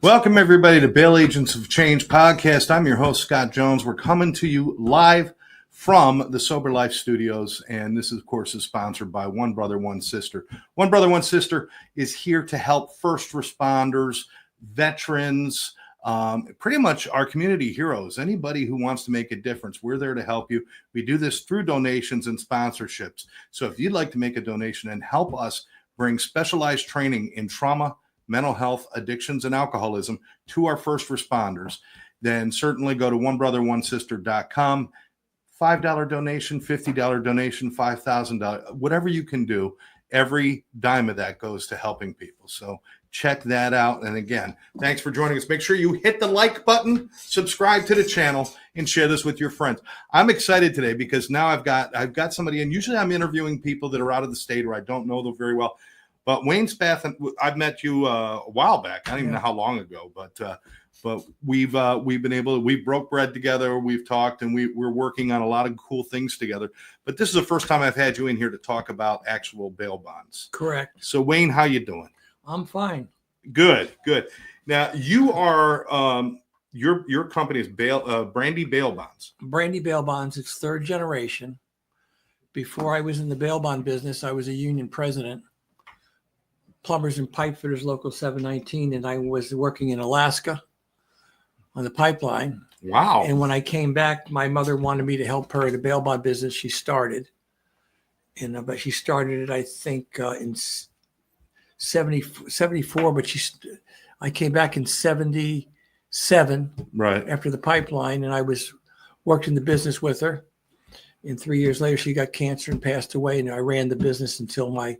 Welcome, everybody, to Bail Agents of Change podcast. I'm your host, Scott Jones. We're coming to you live from the Sober Life Studios, and this, of course, is sponsored by One Brother, One Sister. One Brother, One Sister is here to help first responders, veterans, pretty much our community heroes, anybody who wants to make a difference. We're there to help you. We do this through donations and sponsorships. So if you'd like to make a donation and help us bring specialized training in trauma, mental health, addictions, and alcoholism to our first responders, then certainly go to onebrotheronesister.com. $5 donation, $50 donation, $5,000, whatever you can do. Every dime of that goes to helping people. So check that out. And again, thanks for joining us. Make sure you hit the like button, subscribe to the channel, and share this with your friends. I'm excited today because now I've got somebody, and usually I'm interviewing people that are out of the state or I don't know them very well. But Wayne Spath, I've met you a while back. I don't even know how long ago, but we've broke bread together. We've talked, and we're working on a lot of cool things together. But this is the first time I've had you in here to talk about actual bail bonds. Correct. So Wayne, how you doing? I'm fine. Good. Now you are your company is Brandy Bail Bonds. Brandy Bail Bonds. It's third generation. Before I was in the bail bond business, I was a union president. Plumbers and Pipe Fitters Local 719, and I was working in Alaska on the pipeline. Wow. And when I came back, my mother wanted me to help her in the bail bond business she started. But she started it, I think, in 74, but I came back in 77 right after the pipeline, and I worked in the business with her. And 3 years later, she got cancer and passed away, and I ran the business until I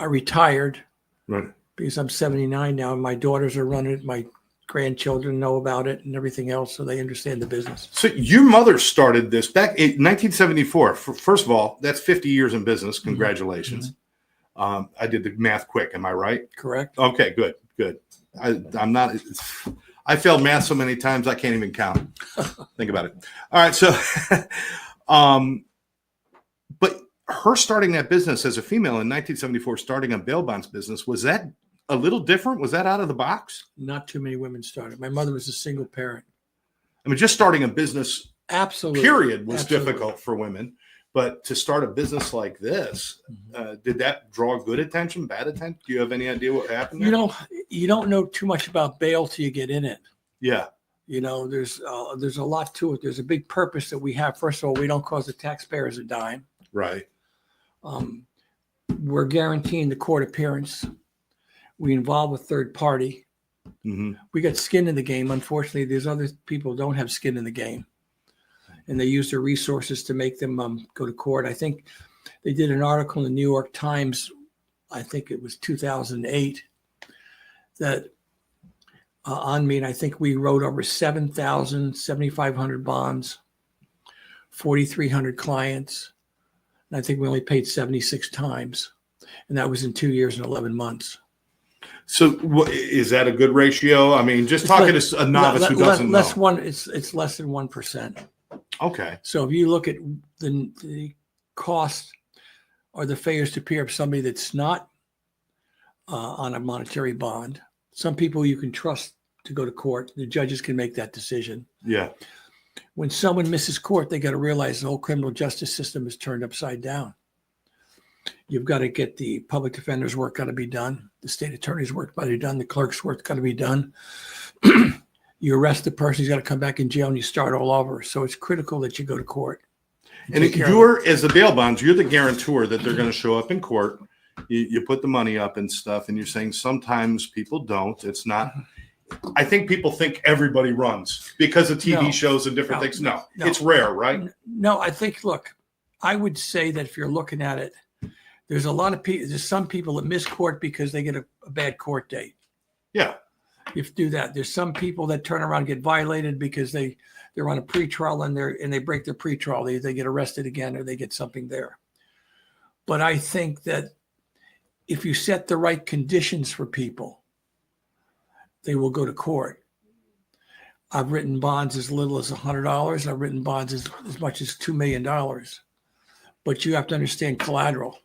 retired, right? Because I'm 79 now, and my daughters are running it. My grandchildren know about it and everything else, so they understand the business. So your mother started this back in 1974. First of all, that's 50 years in business. Congratulations. Mm-hmm. I did the math quick. Am I right? Correct. Okay, good. I'm not. I failed math so many times I can't even count. Think about it. All right, so, but her starting that business as a female in 1974, starting a bail bonds business, was that a little different? Was that out of the box? Not too many women started. My mother was a single parent. I mean, just starting a business, absolutely, period, was difficult for women. But to start a business like this, did that draw good attention, bad attention? Do you have any idea what happened there? You don't know too much about bail till you get in it. Yeah. There's a lot to it. There's a big purpose that we have. First of all, we don't cost the taxpayers a dime. Right. We're guaranteeing the court appearance. We involve a third party. Mm-hmm. We got skin in the game. Unfortunately, there's other people who don't have skin in the game, and they use their resources to make them go to court. I think they did an article in the New York Times, I think it was 2008, that on me, and I think we wrote over 7,500 bonds, 4,300 clients. I think we only paid 76 times, and that was in 2 years and 11 months. So is that a good ratio? I mean, just talking to a novice who doesn't know. It's less than 1%. Okay. So if you look at the cost or the failures to appear of somebody that's not on a monetary bond, some people you can trust to go to court. The judges can make that decision. Yeah. When someone misses court, they got to realize the whole criminal justice system is turned upside down. You've got to get the public defender's work got to be done. The state attorney's work got to be done. The clerk's work got to be done. You arrest the person, he's got to come back in jail, and you start all over. So it's critical that you go to court. And as the bail bonds, you're the guarantor that they're going to show up in court. You put the money up and stuff, and you're saying sometimes people don't. It's not. I think people think everybody runs because of TV shows and different things. No, it's rare, right? No, I think, look, I would say that if you're looking at it, there's a lot of people, there's some people that miss court because they get a bad court date. Yeah. You do that. There's some people that turn around and get violated because they're on a pretrial and they break their pretrial. They get arrested again or they get something there. But I think that if you set the right conditions for people, they will go to court. I've written bonds as little as $100. I've written bonds as much as $2 million. But you have to understand collateral.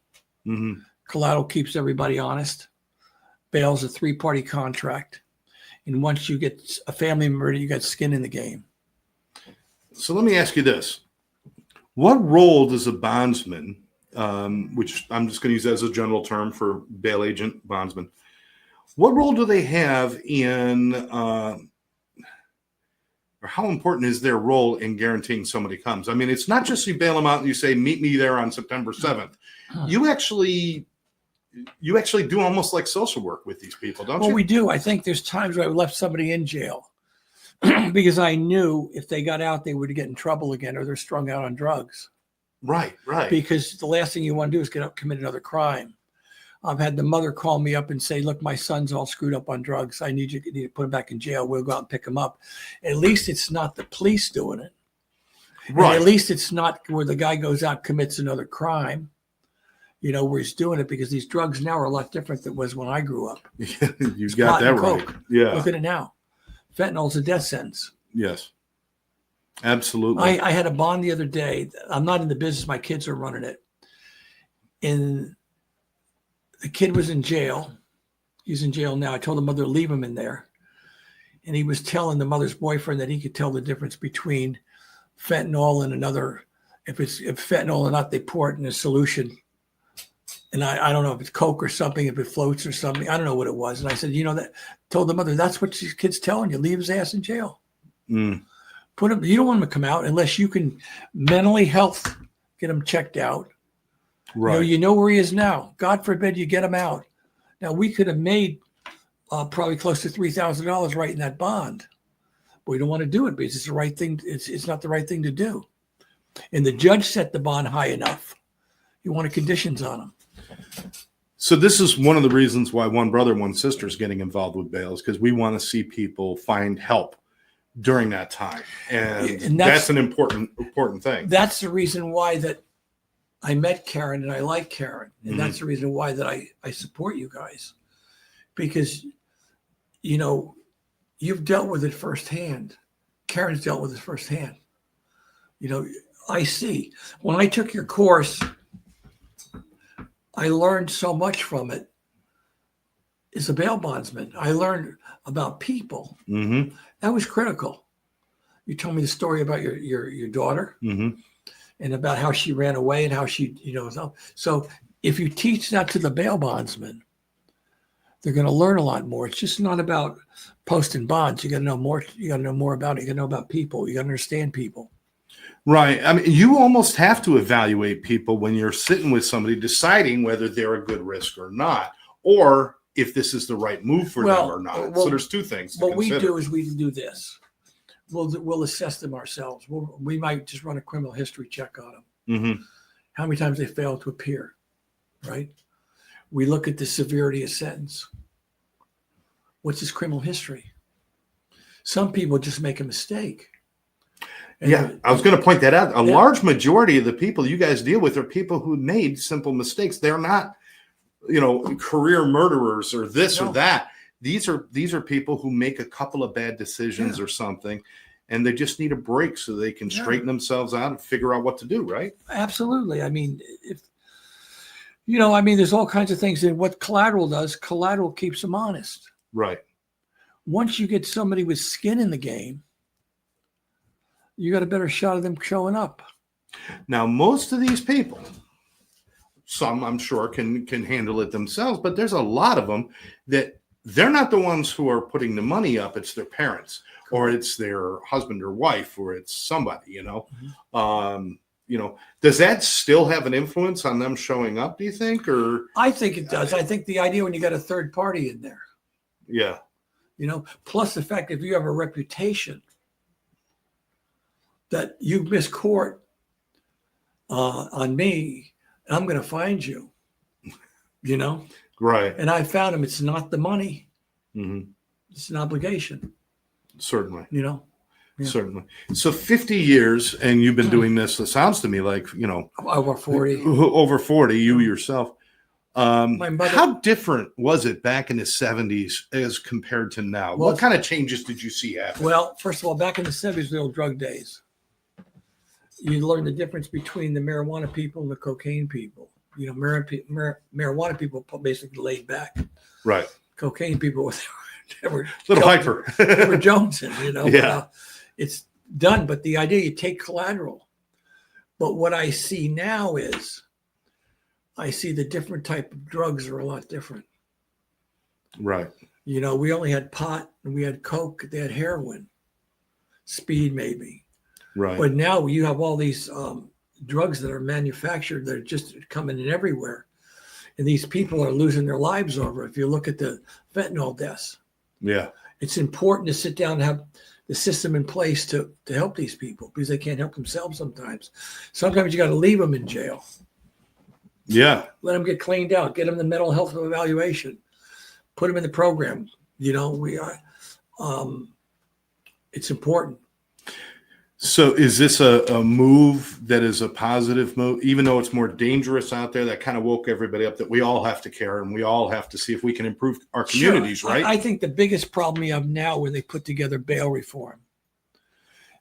Mm-hmm. Collateral keeps everybody honest. bail's a 3-party contract. And once you get a family member, you got skin in the game. So let me ask you this. What role does a bondsman, which I'm just going to use as a general term for bail agent, bondsman, what role do they have in, or how important is their role in guaranteeing somebody comes? I mean, it's not just you bail them out and you say, meet me there on September 7th. You actually do almost like social work with these people, don't Well, you? we do. I think there's times where I left somebody in jail because I knew if they got out, they would get in trouble again, or they're strung out on drugs. Right. Because the last thing you want to do is get up, commit another crime. I've had the mother call me up and say, look, my son's all screwed up on drugs. I need to put him back in jail. We'll go out and pick him up. At least it's not the police doing it. Right. And at least it's not where the guy goes out, commits another crime, where he's doing it, because these drugs now are a lot different than it was when I grew up. You got that right. Coke. Yeah. Look at it now. Fentanyl's a death sentence. Yes. Absolutely. I had a bond the other day. I'm not in the business. My kids are running it. And the kid was in jail. He's in jail now. I told the mother to leave him in there. And he was telling the mother's boyfriend that he could tell the difference between fentanyl and another. If fentanyl or not, they pour it in a solution. And I don't know if it's Coke or something, if it floats or something. I don't know what it was. And I said, told the mother, that's what this kid's telling you. Leave his ass in jail. Put him. You don't want him to come out unless you can mentally get him checked out. Right. You know where he is now. God forbid you get him out. Now, we could have made probably close to $3,000 writing that bond. But we don't want to do it because it's the right thing. It's not the right thing to do. And the judge set the bond high enough. He wanted conditions on him. So this is one of the reasons why One Brother, One Sister is getting involved with bails, because we want to see people find help during that time. And that's an important thing. That's the reason why that I met Karen and I like Karen. And that's the reason why that I support you guys. Because, you've dealt with it firsthand. Karen's dealt with it firsthand. I see. When I took your course, I learned so much from it. As a bail bondsman, I learned about people. Mm-hmm. That was critical. You told me the story about your daughter and about how she ran away and how she, so if you teach that to the bail bondsman, they're going to learn a lot more. It's just not about posting bonds. You got to know more. You got to know more about it. You got to know about people. You got to understand people. Right. I mean, you almost have to evaluate people when you're sitting with somebody deciding whether they're a good risk or not, or if this is the right move for them or not. So there's two things to consider. We do is we do this. We'll assess them ourselves. We might just run a criminal history check on them. Mm-hmm. How many times they failed to appear, right? We look at the severity of sentence. What's his criminal history? Some people just make a mistake. And I was going to point that out. A large majority of the people you guys deal with are people who made simple mistakes. They're not, career murderers or this or that. These are people who make a couple of bad decisions or something, and they just need a break so they can straighten themselves out and figure out what to do, right? Absolutely. I mean, there's all kinds of things. And what collateral does, collateral keeps them honest. Right. Once you get somebody with skin in the game, you got a better shot of them showing up. Now, most of these people, some I'm sure can handle it themselves, but there's a lot of them that they're not the ones who are putting the money up. It's their parents, or it's their husband or wife, or it's somebody, does that still have an influence on them showing up, do you think? Or I think it does. I think the idea when you got a third party in there. Yeah. Plus the fact if you have a reputation that you miss court on me, I'm going to find you, Right. And I found him. It's not the money. Mm-hmm. It's an obligation. Certainly. Yeah. Certainly. So 50 years, and you've been doing this, it sounds to me like, over 40. Over 40, you yourself. My mother, how different was it back in the 70s as compared to now? Well, what kind of changes did you see happen? Well, first of all, back in the 70s, the old drug days, you learn the difference between the marijuana people and the cocaine people. Marijuana people basically laid back. Right. cocaine people they were Little hyper. they were jonesing, you know. Yeah. But, it's done. But the idea, you take collateral. But what I see now is, I see the different type of drugs are a lot different. Right. You know, we only had pot and we had coke. They had heroin, speed maybe. Right. But now you have all these drugs that are manufactured that are just coming in everywhere. And these people are losing their lives over it. If you look at the fentanyl deaths. Yeah. It's important to sit down and have the system in place to help these people because they can't help themselves sometimes. Sometimes you got to leave them in jail. Yeah. Let them get cleaned out, get them the mental health evaluation, put them in the program. You know, we are, it's important. So is this a move that is a positive move, even though it's more dangerous out there? That kind of woke everybody up that we all have to care and we all have to see if we can improve our communities, Sure. right? I think the biggest problem you have now when they put together bail reform,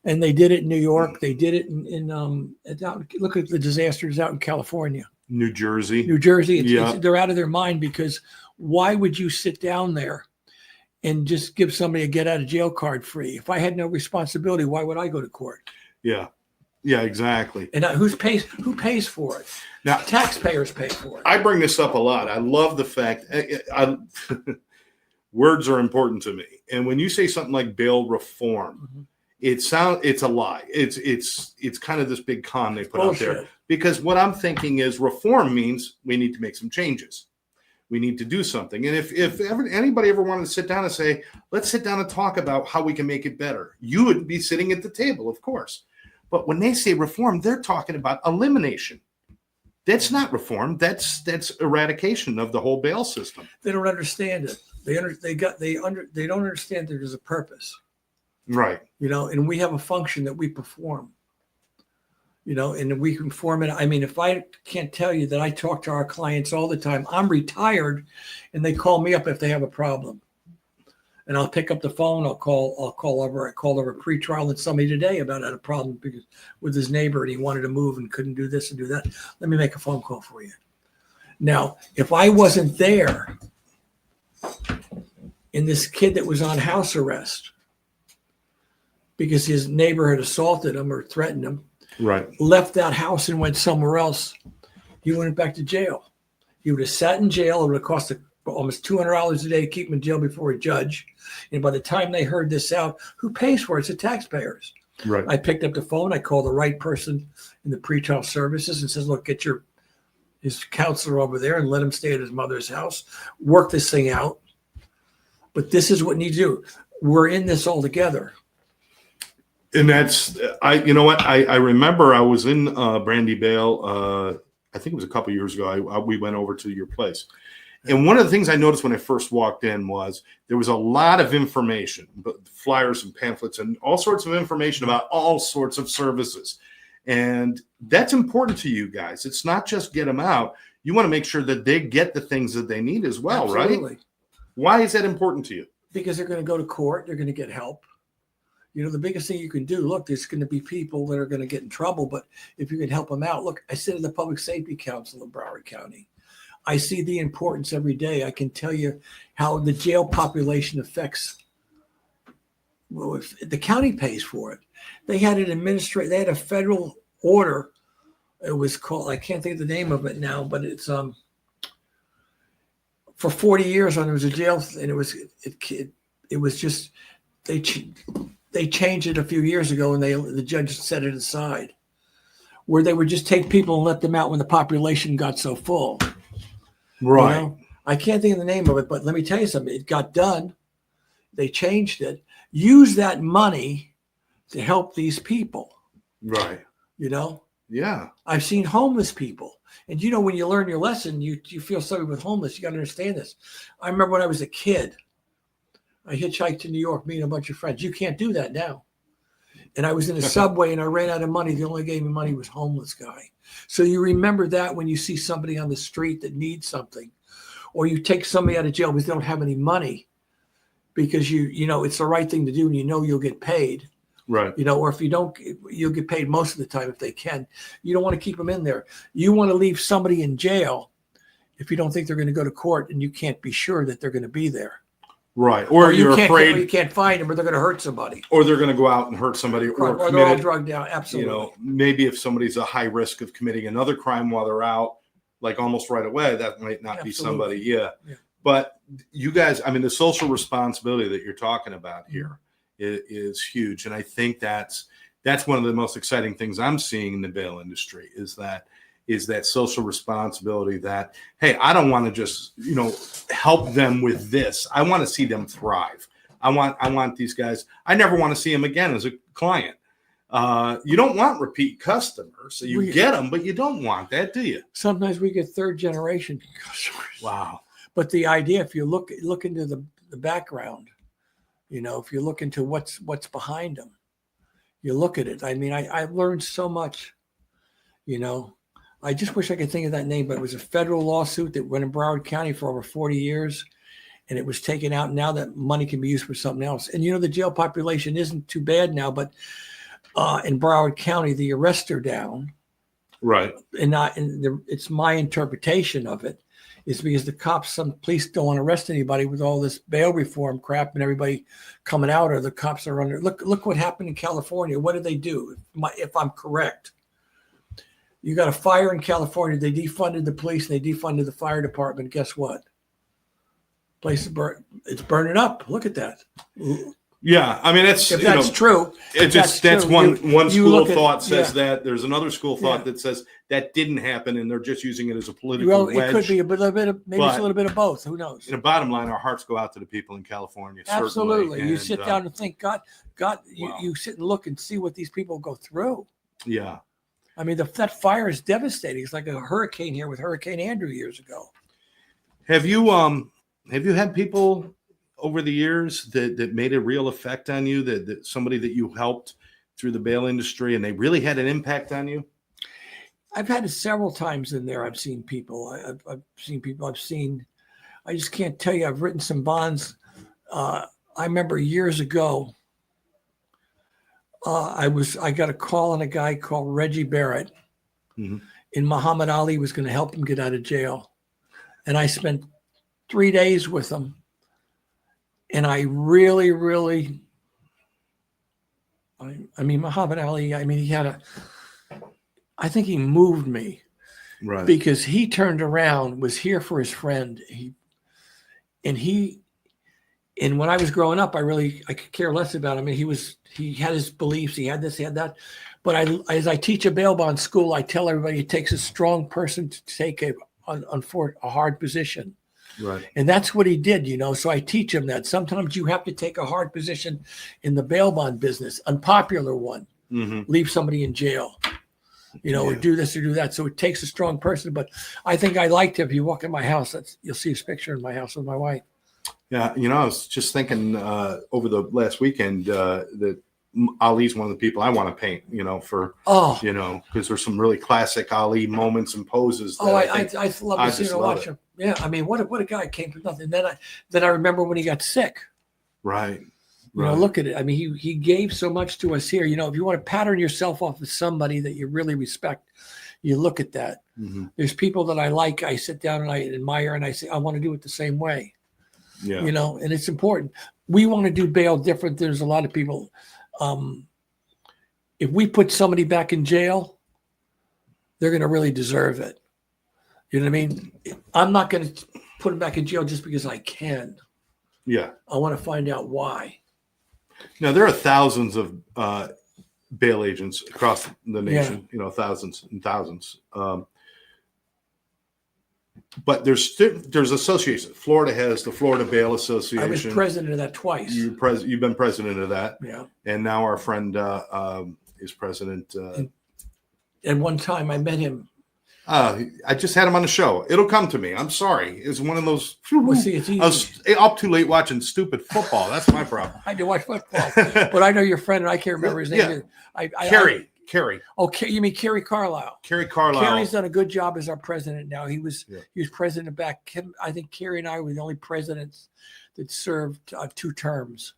and they did it in New York, they did it look at the disasters out in California. New Jersey. New Jersey, Yeah. they're out of their mind because why would you sit down there and just give somebody a get out of jail card free? If I had no responsibility, why would I go to court? Yeah. Yeah, exactly. And who pays for it? Now, Taxpayers pay for it. I bring this up a lot. I love the fact words are important to me. And when you say something like bail reform, Mhm. it's a lie. It's kind of this big con they put out there. Bullshit. Because what I'm thinking is reform means we need to make some changes. We need to do something. And if anybody ever wanted to sit down and say, let's sit down and talk about how we can make it better, you would be sitting at the table, of course. But when they say reform, they're talking about elimination. That's not reform. That's eradication of the whole bail system. They don't understand it. They don't understand there's a purpose. Right. You know, and we have a function that we perform. You know, and we can form it. I mean, if I can't tell you that I talk to our clients all the time, I'm retired and they call me up if they have a problem. And I'll pick up the phone. I called over a pretrial and somebody today about had a problem because with his neighbor and he wanted to move and couldn't do this and do that. Let me make a phone call for you. Now, if I wasn't there and this kid that was on house arrest because his neighbor had assaulted him or threatened him, Right. left that house and went somewhere else, he went back to jail. He would have sat in jail. It would have cost almost $200 a day to keep him in jail before a judge. And by the time they heard this out, who pays for it? It's the taxpayers. Right. I picked up the phone. I called the right person in the pretrial services and says, look, get his counselor over there and let him stay at his mother's house. Work this thing out. But this is what needs to do. We're in this all together. And that's, you know what? I remember I was in Brandy Bail. I think it was a couple years ago. We went over to your place. And one of the things I noticed when I first walked in was there was a lot of information, flyers and pamphlets and all sorts of information about all sorts of services. And that's important to you guys. It's not just get them out. You want to make sure that they get the things that they need as well, Absolutely. Right? Why is that important to you? Because they're going to go to court. They're going to get help. You know, the biggest thing you can do, look, there's going to be people that are going to get in trouble, but if you can help them out, look, I sit in the Public Safety Council of Broward County. I see the importance every day. I can tell you how the jail population affects, well, if the county pays for it. They had they had a federal order. It was called, I can't think of the name of it now, but it's for 40 years when there was a jail, and it was just, they changed it a few years ago, and the judge set it aside, where they would just take people and let them out when the population got so full. Right. You know? I can't think of the name of it, but let me tell you something. It got done. They changed it. Use that money to help these people. Right. You know? Yeah. I've seen homeless people. And you know, when you learn your lesson, you feel sorry with homeless. You got to understand this. I remember when I was a kid, I hitchhiked to New York, me and a bunch of friends. You can't do that now. And I was in a subway and I ran out of money. The only guy gave me money was homeless guy. So you remember that when you see somebody on the street that needs something, or you take somebody out of jail because they don't have any money, because you know it's the right thing to do and you know you'll get paid. Right. You know, or if you don't, you'll get paid most of the time if they can. You don't want to keep them in there. You want to leave somebody in jail if you don't think they're going to go to court and you can't be sure that they're going to be there. Right. Or you're afraid. Or you can't find them, or they're going to hurt somebody. Or they're going to go out and hurt somebody. Or they're all drugged down. Absolutely. Maybe if somebody's a high risk of committing another crime while they're out, like almost right away, that might not be somebody. Yeah. But you guys, I mean, the social responsibility that you're talking about here is huge. And I think that's one of the most exciting things I'm seeing in the bail industry is that social responsibility that, hey, I don't want to just, help them with this. I want to see them thrive. I want these guys. I never want to see them again as a client. You don't want repeat customers. So you get them, but you don't want that, do you? Sometimes we get third generation customers. Wow. But the idea, if you look into the background, if you look into what's behind them, you look at it. I mean, I've learned so much, I just wish I could think of that name, but it was a federal lawsuit that went in Broward County for over 40 years, and it was taken out. Now that money can be used for something else. And, the jail population isn't too bad now, but in Broward County, the arrests are down. Right. And it's my interpretation of it is because some police don't want to arrest anybody with all this bail reform crap and everybody coming out, or the cops are under. Look what happened in California. What did they do? If I'm correct. You got a fire in California. They defunded the police. And they defunded the fire department. Guess what? Place is it's burning up. Look at that. Yeah, I mean that's true. That's one school of thought says that. There's another school of thought that says that didn't happen, and they're just using it as a political wedge. It could be it's a little bit of both. Who knows? In the bottom line, our hearts go out to the people in California. Absolutely. Certainly. You sit down and think, God, you sit and look and see what these people go through. Yeah. I mean, that fire is devastating. It's like a hurricane here with Hurricane Andrew years ago. Have you had people over the years that made a real effect on you, that somebody that you helped through the bail industry and they really had an impact on you? I've had it several times in there. I've seen people. I just can't tell you. I've written some bonds. I remember years ago, I got a call on a guy called Reggie Barrett, and Muhammad Ali was going to help him get out of jail. And I spent 3 days with him. And I really, really, I mean, Muhammad Ali, I mean, I think he moved me. Right. Because he turned around, was here for his friend. And when I was growing up, I could care less about him. I mean, he had his beliefs, he had this, he had that. But as I teach a bail bond school, I tell everybody it takes a strong person to take a hard position. Right. And that's what he did, So I teach him that sometimes you have to take a hard position in the bail bond business, unpopular one, leave somebody in jail, or do this or do that. So it takes a strong person. But I think I liked him. If you walk in my house, you'll see his picture in my house with my wife. Yeah. I was just thinking over the last weekend that Ali's one of the people I want to paint, because there's some really classic Ali moments and poses. I love to see him watch him. Yeah, I mean, what a guy, came from nothing. Then I remember when he got sick. Right. Look at it. I mean, he gave so much to us here. If you want to pattern yourself off of somebody that you really respect, you look at that. There's people that I like. I sit down and I admire, and I say, I want to do it the same way. Yeah. And it's important. We want to do bail different. There's a lot of people. If we put somebody back in jail, they're going to really deserve it. You know what I mean? I'm not going to put them back in jail just because I can. Yeah. I want to find out why. Now, there are thousands of bail agents across the nation, thousands and thousands. But there's associations. Florida has the Florida Bail Association. I was president of that twice. You've been president of that. Yeah. And now our friend is president. At one time, I met him. I just had him on the show. It'll come to me. I'm sorry. It's one of those. Well, see, it's easy. I was up too late watching stupid football. That's my problem. I do watch football, but I know your friend, and I can't remember his name. Kerry. Oh, you mean Kerry Carlisle? Kerry Carlisle. Kerry's done a good job as our president now. He was president back. I think Kerry and I were the only presidents that served 2 terms.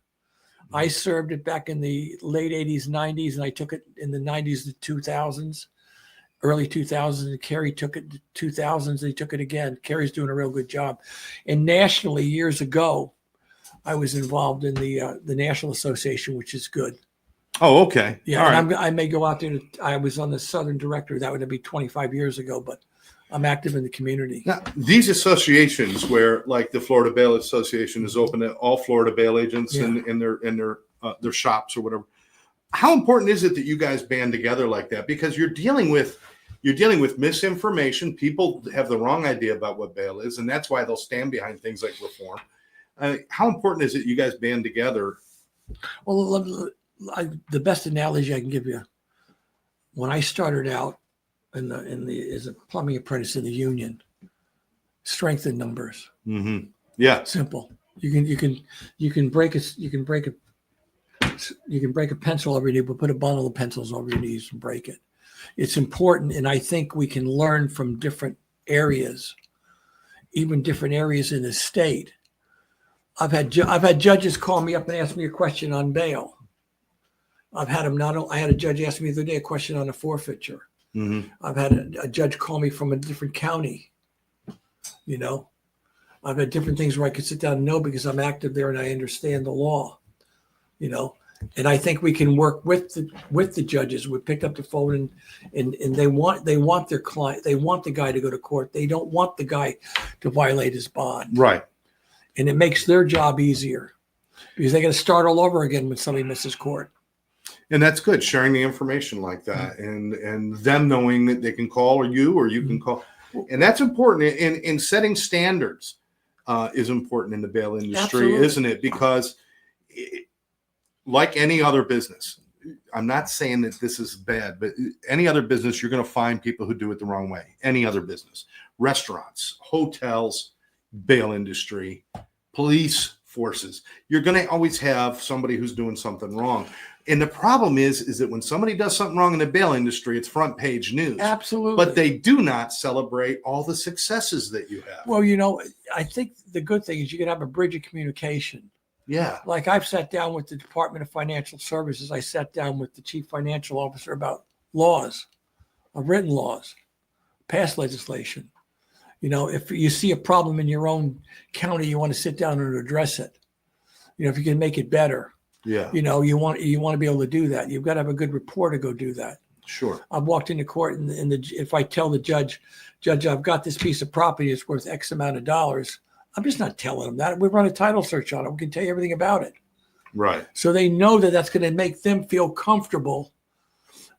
I served it back in the late 80s, 90s, and I took it in the 90s to 2000s. early 2000s, and Kerry took it to 2000s. They took it again. Kerry's doing a real good job. And nationally, years ago, I was involved in the National Association, which is good. Oh, okay. Yeah, All and right. I may go out there. I was on the Southern Director. That would be 25 years ago, but I'm active in the community. Now, these associations where like the Florida Bail Association is open to all Florida bail agents Yeah. in their shops or whatever. How important is it that you guys band together like that? Because you're dealing with misinformation. People have the wrong idea about what bail is, and that's why they'll stand behind things like reform. How important is it you guys band together? Well, the best analogy I can give you, when I started out as a plumbing apprentice in the union, strength in numbers. Mm-hmm. Yeah. Simple. You can break a pencil over your knee, but put a bundle of pencils over your knees and break it. It's important, and I think we can learn from different areas, even different areas in the state. I've had judges call me up and ask me a question on bail. I've had them I had a judge ask me the other day a question on a forfeiture. Mm-hmm. I've had a judge call me from a different county. I've had different things where I could sit down and know because I'm active there and I understand the law. And I think we can work with the judges. We picked up the phone and they want their client, they want the guy to go to court. They don't want the guy to violate his bond. Right. And it makes their job easier because they got to start all over again when somebody misses court. And that's good, sharing the information like that, and them knowing that they can call or you can call, and that's important. In setting standards is important in the bail industry, Absolutely. isn't it? Because like any other business, I'm not saying that this is bad, but any other business, you're going to find people who do it the wrong way. Any other business, restaurants, hotels, bail industry, police forces, you're going to always have somebody who's doing something wrong. And the problem is that when somebody does something wrong in the bail industry, it's front page news. Absolutely. But they do not celebrate all the successes that you have. Well, I think the good thing is you can have a bridge of communication. Yeah. Like I've sat down with the Department of Financial Services. I sat down with the Chief Financial Officer about laws, written laws, past legislation. If you see a problem in your own county, you want to sit down and address it. If you can make it better. Yeah. You want to be able to do that. You've got to have a good rapport to go do that. Sure. I've walked into court and if I tell the judge, I've got this piece of property, it's worth X amount of dollars. I'm just not telling them that. We run a title search on it. We can tell you everything about it. Right. So they know that that's going to make them feel comfortable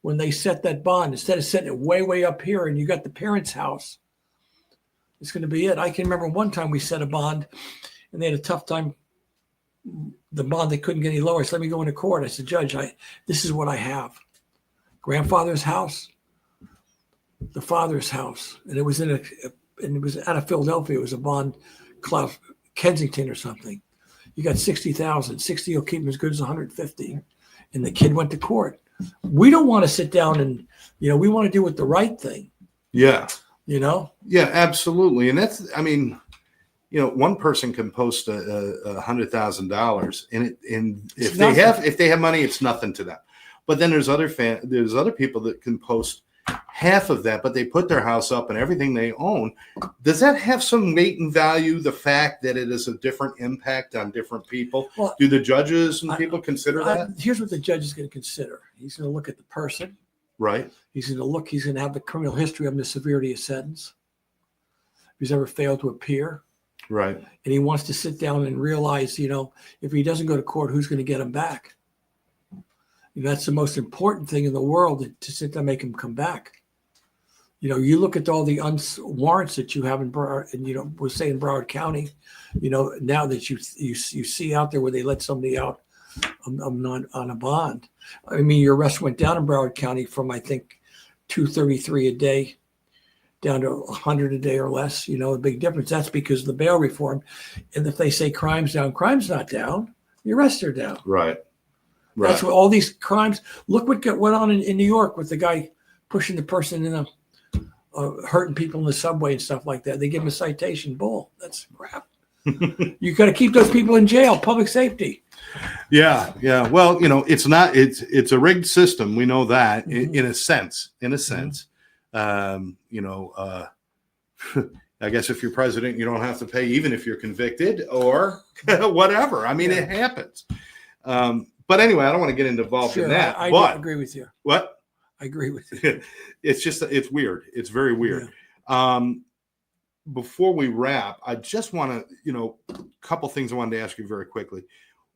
when they set that bond. Instead of setting it way, way up here and you got the parents' house, it's going to be it. I can remember one time we set a bond and they had a tough time. The bond, they couldn't get any lower. So let me go into court. I said, Judge, this is what I have. Grandfather's house, the father's house. And it was and it was out of Philadelphia. It was a bond, Kensington or something. You got 60,000. 60 will keep him as good as 150. And the kid went to court. We don't want to sit down and, we want to do it the right thing. Yeah. Yeah, absolutely. And that's, one person can post $100,000 and if they have money, it's nothing to them. But then there's other people that can post half of that, but they put their house up and everything they own. Does that have some weight and value? The fact that it is a different impact on different people. Well, do the judges and people consider that? Here's what the judge is going to consider. He's going to look at the person. Right. He's going to have the criminal history of the severity of sentence. If he's ever failed to appear. Right. And he wants to sit down and realize, if he doesn't go to court, who's going to get him back? That's the most important thing in the world, to sit down and make him come back. You look at all the warrants that you have in Broward, and we'll say in Broward County, now that you see out there where they let somebody out on a bond. I mean, your arrest went down in Broward County from I think 233 a day down to 100 a day or less. A big difference. That's because of the bail reform. And if they say crime's down, crime's not down. The arrests are down. Right. That's what all these crimes. Look what went on in New York with the guy pushing the person in hurting people in the subway and stuff like that. They give him a citation. Bull. That's crap. You got to keep those people in jail. Public safety. Yeah. Well, it's not. It's a rigged system. We know that in a sense. You know, I guess if you're president, you don't have to pay, even if you're convicted or whatever. I mean, Yeah. it happens. But anyway, I don't want to get involved in that. I but agree with you. what? I agree with you. It's weird. It's very weird. Yeah. Before we wrap, I just want to, a couple things I wanted to ask you very quickly.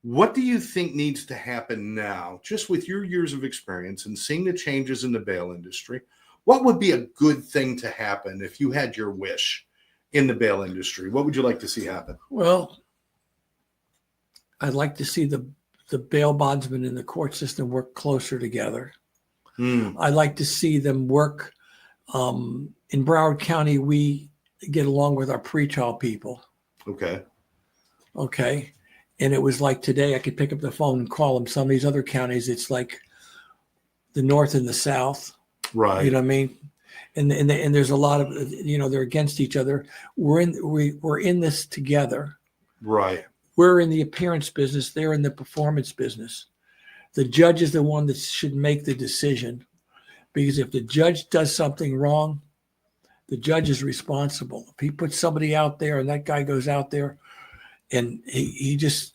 What do you think needs to happen now, just with your years of experience and seeing the changes in the bail industry? What would be a good thing to happen if you had your wish in the bail industry? What would you like to see happen? Well, I'd like to see the bail bondsmen in the court system work closer together. I'd like to see them work. In Broward County, we get along with our pretrial people. Okay. And it was like today, I could pick up the phone and call them. Some of these other counties, it's like the North and the South. Right. You know what I mean? And there's a lot of, they're against each other. We're in this together. Right. We're in the appearance business. They're in the performance business. The judge is the one that should make the decision, because if the judge does something wrong, the judge is responsible. If he puts somebody out there and that guy goes out there and he does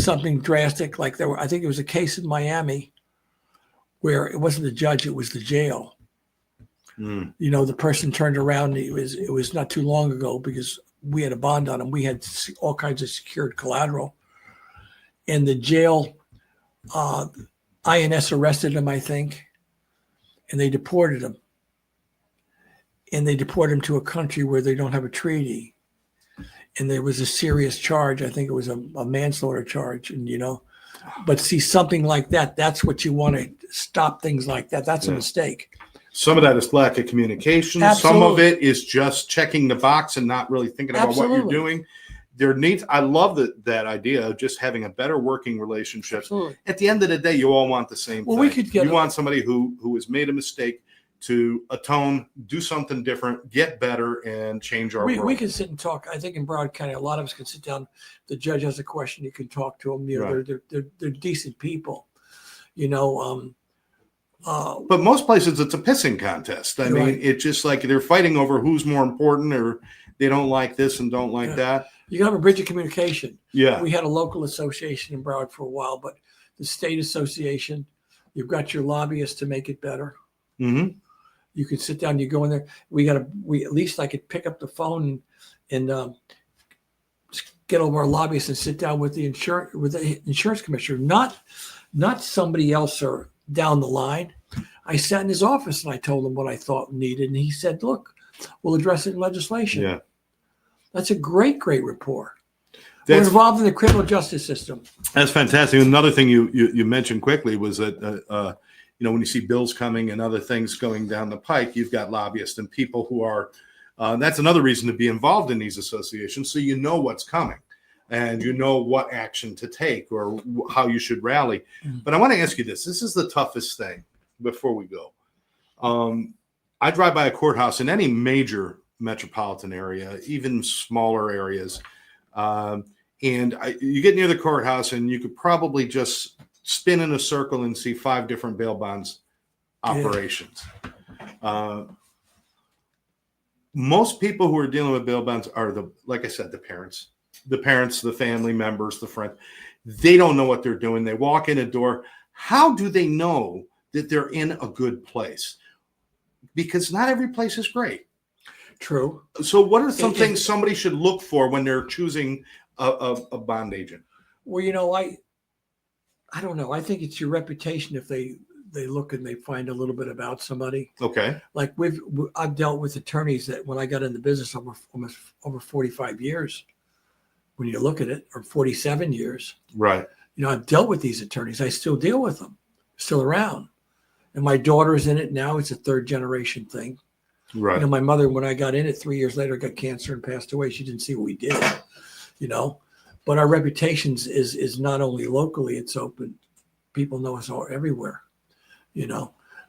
something drastic, like I think it was a case in Miami where it wasn't the judge, it was the jail. The person turned around. It was not too long ago, because we had a bond on him. We had all kinds of secured collateral, and the jail, INS arrested him, I think, and they deported him. And they deported him to a country where they don't have a treaty. And there was a serious charge. I think it was a manslaughter charge. And, but see, something like that, that's what you want to stop, things like that. That's a mistake. Some of that is lack of communication. Absolutely. Some of it is just checking the box and not really thinking about what you're doing. I love that idea of just having a better working relationship. Absolutely. At the end of the day, you all want the same thing. You want somebody who has made a mistake to atone, do something different, get better, and change our world. We can sit and talk. I think in Broward County, a lot of us can sit down. The judge has a question, you can talk to them. Right. They're decent people. But most places it's a pissing contest. I mean, it's just like they're fighting over who's more important, or they don't like this and don't like that. You can have a bridge of communication. Yeah. We had a local association in Broward for a while, but the state association, you've got your lobbyists to make it better. Mm-hmm. You could sit down, you go in there. At least I could pick up the phone and get over our lobbyists and sit down with the insurance commissioner, not somebody else or down the line. I sat in his office and I told him what I thought needed, and he said, "Look, we'll address it in legislation." Yeah, that's a great rapport. We're involved in the criminal justice system. That's fantastic. Another thing you mentioned quickly was that when you see bills coming and other things going down the pike, you've got lobbyists and people who are. That's another reason to be involved in these associations, so you know what's coming. And you know what action to take or how you should rally. Mm-hmm. But I want to ask you this. This is the toughest thing before we go. I drive by a courthouse in any major metropolitan area, even smaller areas. And you get near the courthouse and you could probably just spin in a circle and see 5 different bail bonds operations. Most people who are dealing with bail bonds are like I said, the parents, the family members, the friend. They don't know what they're doing. They walk in a door. How do they know that they're in a good place? Because not every place is great. True. So what are some things somebody should look for when they're choosing a bond agent? Well, I don't know. I think it's your reputation if they look and they find a little bit about somebody. Okay. Like I've dealt with attorneys that when I got in the business almost over 45 years, when you look at it, or 47 years. Right. I've dealt with these attorneys. I still deal with them, still around. And my daughter's in it now. It's a 3rd generation thing. Right. My mother, when I got in it 3 years later, got cancer and passed away. She didn't see what we did, But our reputations is not only locally, it's open. People know us all everywhere,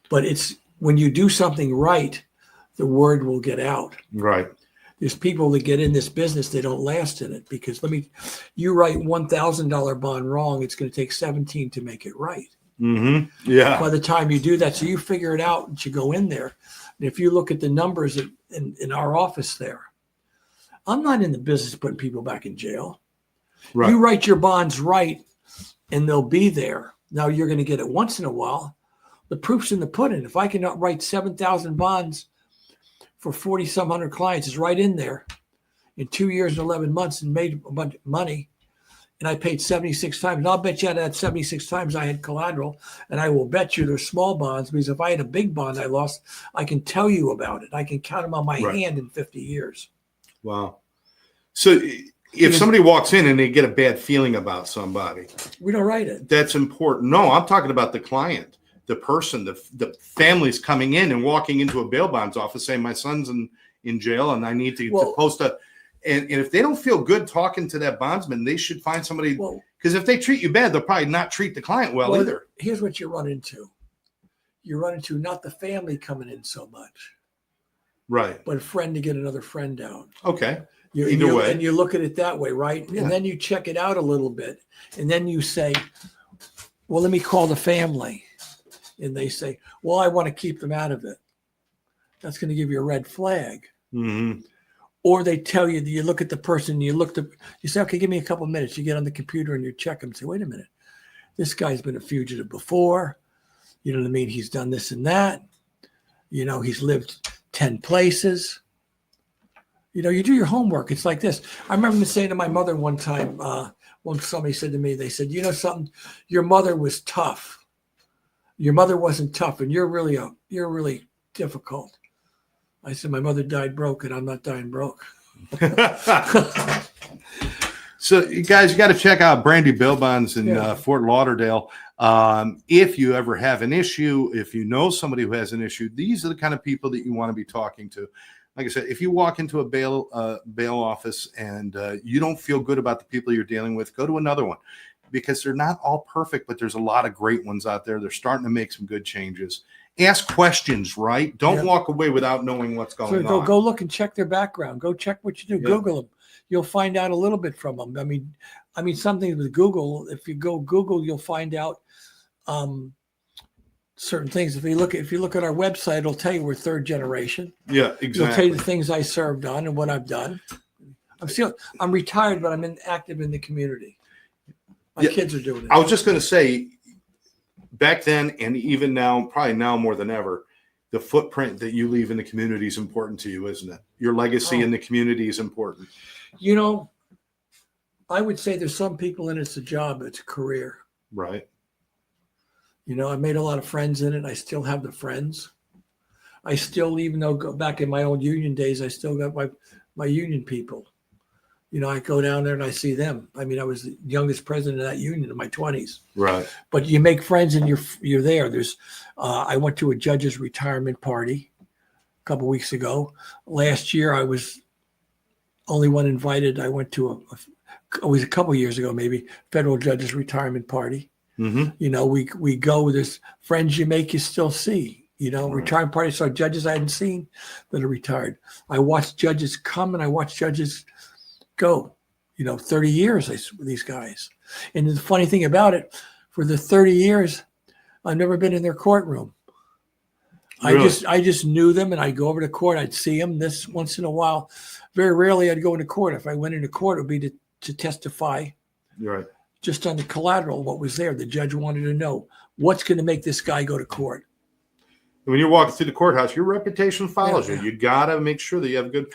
But it's when you do something right, the word will get out. Right. There's people that get in this business, they don't last in it, because you write $1,000 bond wrong, it's going to take 17 to make it right. Yeah. by the time you do that. So you figure it out and you go in there. And if you look at the numbers in our office there, I'm not in the business of putting people back in jail. Right. You write your bonds right and they'll be there. Now you're going to get it once in a while. The proof's in the pudding. If I can write 7,000 bonds for 40 some hundred clients, is right in there in 2 years and 11 months and made a bunch of money. And I paid 76 times. And I'll bet you out of that 76 times I had collateral. And I will bet you there's small bonds, because if I had a big bond I lost, I can tell you about it. I can count them on my hand in 50 years. Wow. So if somebody walks in and they get a bad feeling about somebody, we don't write it. That's important. No, I'm talking about the client, the person, the family's coming in and walking into a bail bonds office saying, my son's in jail and I need to post a. And if they don't feel good talking to that bondsman, they should find somebody. Because if they treat you bad, they'll probably not treat the client well either. Here's what you run into. You run into not the family coming in so much. Right. But a friend to get another friend out. Okay. Either way. And you look at it that way, right? Yeah. And then you check it out a little bit. And then you say, well, let me call the family. And they say, well, I want to keep them out of it. That's going to give you a red flag. Mm-hmm. Or they tell you that you look at the person, you say, okay, give me a couple of minutes. You get on the computer and you check them and say, wait a minute, this guy's been a fugitive before. You know what I mean? He's done this and that. You know, he's lived 10 places. You know, you do your homework. It's like this. I remember saying to my mother one time, when somebody said to me, they said, you know something, your mother was tough. Your mother wasn't tough, and you're really difficult. I said, my mother died broke, and I'm not dying broke. So, you guys, you got to check out Brandy Bail Bonds in Fort Lauderdale. If you ever have an issue, if you know somebody who has an issue, these are the kind of people that you want to be talking to. Like I said, if you walk into a bail office and you don't feel good about the people you're dealing with, go to another one, because they're not all perfect, but there's a lot of great ones out there. They're starting to make some good changes. Ask questions, right? Don't walk away without knowing what's going on. Go look and check their background. Go check what you do. Google them. You'll find out a little bit from them. I mean, something with Google. If you go Google, you'll find out certain things. If you look at our website, it'll tell you we're third generation. Yeah, exactly. It'll tell you the things I served on and what I've done. I'm retired, but I'm active in the community. My kids are doing it. I was just going to say, back then and even now, probably now more than ever, the footprint that you leave in the community is important to you, isn't it? Your legacy in the community is important. You know, I would say there's some people in it's a job, it's a career. Right. You know, I made a lot of friends in it. I still have the friends. I still, even though back in my old union days, I still got my union people. You know, I go down there and I see them. I mean, I was the youngest president of that union in my 20s. Right. But you make friends and you're there. I went to a judge's retirement party a couple of weeks ago. Last year, I was only one invited. I went to it was a couple of years ago, maybe, federal judge's retirement party. Mm-hmm. You know, we go. There's friends you make, you still see. You know, retirement parties. So judges I hadn't seen that are retired. I watched judges come and I watched judges go. You know, 30 years with these guys. And the funny thing about it, for the 30 years, I've never been in their courtroom. Really? I just knew them, and I'd go over to court. I'd see them this once in a while. Very rarely I'd go into court. If I went into court, it would be to testify. Right. Just on the collateral, what was there. The judge wanted to know what's going to make this guy go to court. When you're walking through the courthouse, your reputation follows you. You got to make sure that you have a good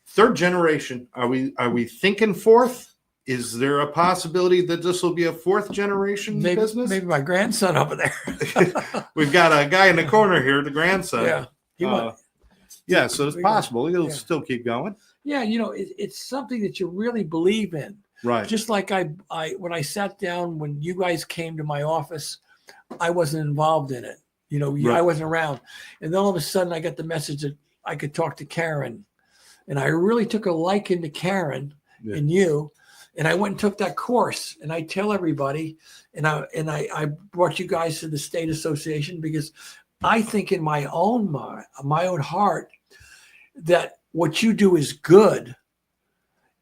third generation. Are we thinking fourth? Is there a possibility that this will be a fourth generation business? Maybe my grandson over there. We've got a guy in the corner here, the grandson. Yeah. So it's possible. He'll still keep going. Yeah, you know, it's something that you really believe in. Right. Just like I when I sat down, when you guys came to my office, I wasn't involved in it. You know, I wasn't around. And then all of a sudden I got the message that I could talk to Karen. And I really took a liking to Karen and you. And I went and took that course. And I tell everybody, and I brought you guys to the state association because I think in my own mind, my own heart, that what you do is good.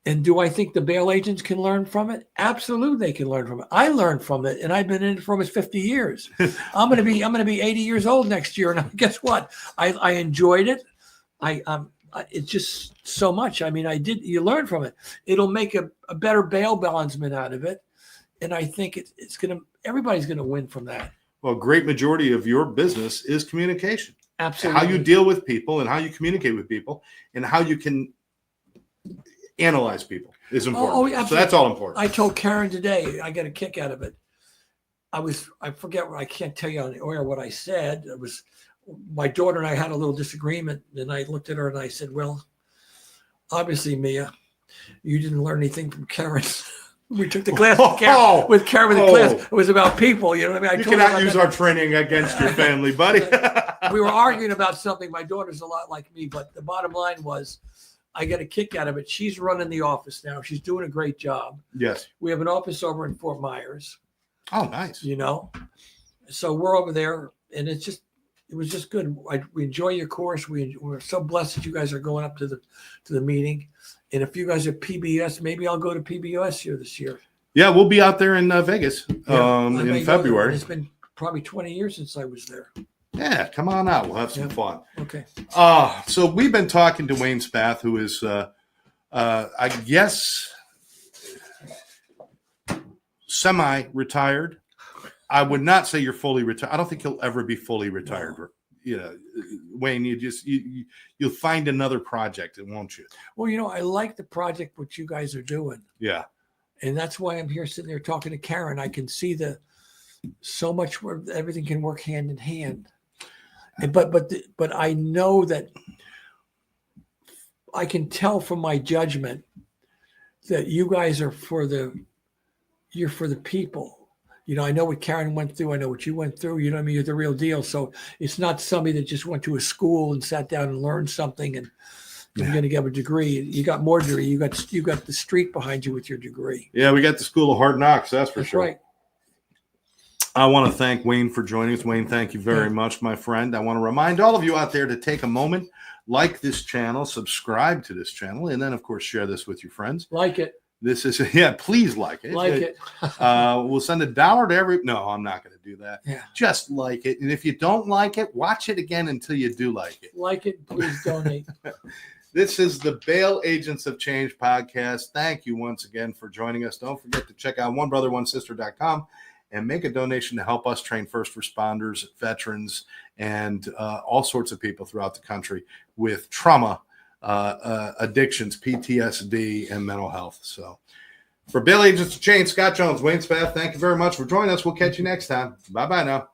And do I think the bail agents can learn from it? Absolutely, they can learn from it. I learned from it, and I've been in it for almost 50 years. I'm gonna be 80 years old next year, and guess what? I enjoyed it. It's just so much. I mean, you learn from it. It'll make a better bail bondsman out of it, and I think everybody's gonna win from that. Well, a great majority of your business is communication. Absolutely. How you deal with people and how you communicate with people and how you can analyze people is important. So that's all important. I told Karen today, I got a kick out of it. I forget what, I can't tell you on the air what I said. It was my daughter and I had a little disagreement, and I looked at her and I said, well, obviously, Mia, you didn't learn anything from Karen. We took the class with Karen. The class, it was about people. You know what I mean? You cannot use our training against your family, buddy. We were arguing about something. My daughter's a lot like me, but the bottom line was I got a kick out of it. She's running the office now. She's doing a great job. Yes. We have an office over in Fort Myers. Oh, nice. You know, so we're over there, and it was just good. We enjoy your course. We're so blessed that you guys are going up to the meeting. And if you guys are PBS, maybe I'll go to PBS here this year. Yeah, we'll be out there in Vegas in February. It's been probably 20 years since I was there. Yeah, come on out. We'll have some fun. Okay. So we've been talking to Wayne Spath, who is, I guess, semi-retired. I would not say you're fully retired. I don't think you'll ever be fully retired. No. You know, Wayne, you'll find another project, won't you? Well, you know, I like the project what you guys are doing. Yeah. And that's why I'm here sitting there talking to Karen. I can see so much where everything can work hand in hand. But I know that I can tell from my judgment that you guys are you're for the people. You know, I know what Karen went through. I know what you went through. You know what I mean? You're the real deal. So it's not somebody that just went to a school and sat down and learned something and you're going to get a degree. You got more degree. You got the street behind you with your degree. Yeah, we got the School of Hard Knocks. That's for sure. Right. I want to thank Wayne for joining us. Wayne, thank you very much, my friend. I want to remind all of you out there to take a moment, like this channel, subscribe to this channel, and then, of course, share this with your friends. Like it. This is, please like it. Like it. We'll send $1 to every. No, I'm not going to do that. Yeah. Just like it. And if you don't like it, watch it again until you do like it. Like it. Please donate. This is the Bail Agents of Change podcast. Thank you once again for joining us. Don't forget to check out onebrother1sister.com and make a donation to help us train first responders, veterans, and all sorts of people throughout the country with trauma, addictions, PTSD, and mental health. So for Bail Agents of Change, Scott Jones, Wayne Spath, thank you very much for joining us. We'll catch you next time. Bye-bye now.